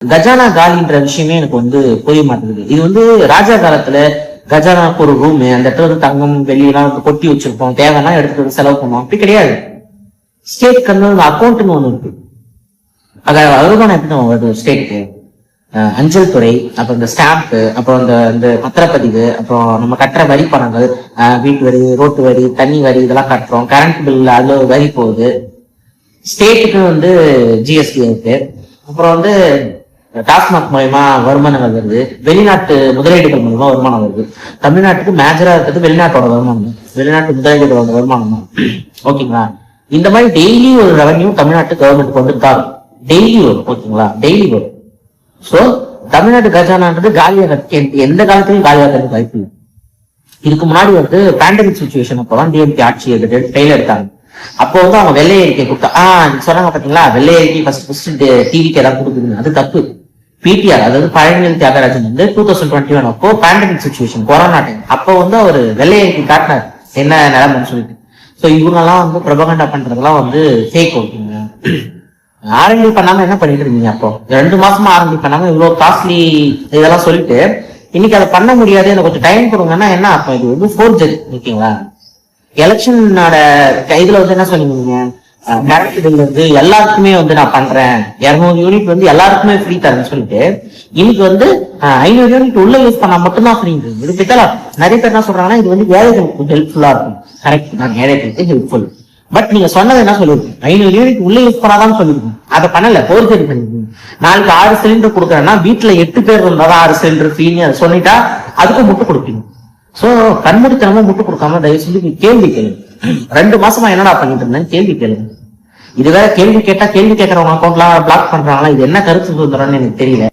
கஜானா காலின்ற விஷயமே எனக்கு புரிய மாட்டேங்குது. இது ராஜா காலத்துல கஜானாக்கு ஒரு ரூம், அந்த இடத்துல தங்கம் வெள்ளியெல்லாம் கொட்டி வச்சிருப்போம், தேவைன்னா எடுத்துட்டு செலவு பண்ணுவோம். அப்படி கிடையாது. ஸ்டேட் கண்ணு அக்கௌண்ட்னு ஒண்ணு இருக்கு. அதாவது வருமானம் எப்படி நம்ம வருது ஸ்டேட்டுக்கு? அஞ்சல் துறை, அப்புறம் இந்த ஸ்டாம்ப், அப்புறம் இந்த பத்திரப்பதிவு, அப்புறம் நம்ம கட்டுற வரி பணங்கள், வீட்டு வரி, ரோட்டு வரி, தண்ணி வரி, இதெல்லாம் கட்டுறோம். கரண்ட் பில் அதுல வரி போகுது. ஸ்டேட்டுக்கு ஜிஎஸ்டி இருக்கு. அப்புறம் டாஸ்மாக் மூலயமா வருமானங்கள் வருது. வெளிநாட்டு முதலீடுகள் மூலமா வருமானம் வருது. தமிழ்நாட்டுக்கு மேஜரா இருக்கிறது வெளிநாட்டோட வருமானம், வெளிநாட்டு முதலீடுகளோட வருமானம் தான். ஓகேங்களா? இந்த மாதிரி டெய்லி ஒரு ரெவன்யூ தமிழ்நாட்டு கவர்மெண்ட் வந்துட்டாரு. டெய்லி வரும். ஓகேங்களா? டெய்லி வரும். சோ தமிழ்நாட்டு கஜானான்றது காலியாக எந்த காலத்திலையும் காலியாக வாய்ப்பு இல்லை. இதுக்கு முன்னாடி பேண்டமிக் சுச்சுவேஷன் அப்பதான் டிஎம்கே ஆட்சி கையில எடுத்தாங்க. அப்போ அவங்க வெள்ளை அறிக்கை கொடுத்தா சொன்னாங்க பாத்தீங்களா, வெள்ளை அறிக்கை ஃபர்ஸ்ட் டிவிக்கு எல்லாம் கொடுக்குதுன்னு. அது தப்பு. பிடிஆர், அதாவது பழனிவேல் தியாகராஜன் 2021 அப்போ பேண்டமிக் சுச்சுவேஷன், கொரோனா டைம், அப்போ அவர் வெள்ளை அறிக்கை காட்டினார் என்ன நிலைமைன்னு சொல்லிட்டு. சோ இவங்கெல்லாம் பிரபகண்டா பண்றதெல்லாம் ஃபேக். ஓகேங்க. ஆர்என்டி பண்ணாம என்ன பண்ணிட்டு இருக்கீங்க? அப்போ 2 மாசமா ஆர்என்டி பண்ணாம இவ்வளவு காஸ்ட்லி இதெல்லாம் சொல்லிட்டு இன்னைக்கு அதை பண்ண முடியாது, எனக்கு கொஞ்சம் டைம் கொடுங்கன்னா என்ன அப்ப இது ஃபோர்ஜரி. ஓகேங்களா? எலெக்ஷனோட இதுல என்ன சொன்னீங்க, கரண்ட் பில் எல்லாருக்குமே நான் பண்றேன், 200 யூனிட் எல்லாருக்குமே ஃப்ரீ தரேன்னு சொல்லிட்டு இன்னைக்கு 500 யூனிட் உள்ள யூஸ் பண்ணா மட்டும்தான் ஃப்ரீ. இது பித்தலாம். நிறைய பேர் என்ன சொல்றாங்கன்னா இது ஏழைகளுக்கு ஹெல்ப்ஃபுல்லா இருக்கும். கரெக்ட், நான் ஏழைகளுக்கு ஹெல்ப்ஃபுல். பட் நீங்க சொன்னது என்ன சொல்லிருக்கீங்க, 500 யூனிட் உள்ள யூஸ் பண்ணாதான் சொல்லிருக்கீங்க. அதை பண்ணல, போர்ஜரி பண்ணிருக்கீங்க. நாளைக்கு 6 சிலிண்டர் கொடுக்குறேன்னா வீட்டுல 8 பேர் இருந்தாதான் 6 சிலிண்டர் ஃப்ரீன்னு அதை சொல்லிட்டா அதுக்கும் முட்டு கொடுப்பீங்க. சோ கண்மூடித்தனமா முட்டு கொடுக்காம தயவு செஞ்சு கேள்வி கேளுங்க. 2 மாசமா என்னடா பண்ணிட்டு இருந்தேன் கேள்வி கேளுங்க. இது வேற கேள்வி கேட்டா கேள்வி கேட்கறவங்க அக்கௌண்ட்லாம் பிளாக் பண்றாங்களா? இது என்ன கருத்து சுதந்திரம்னு எனக்கு தெரியல.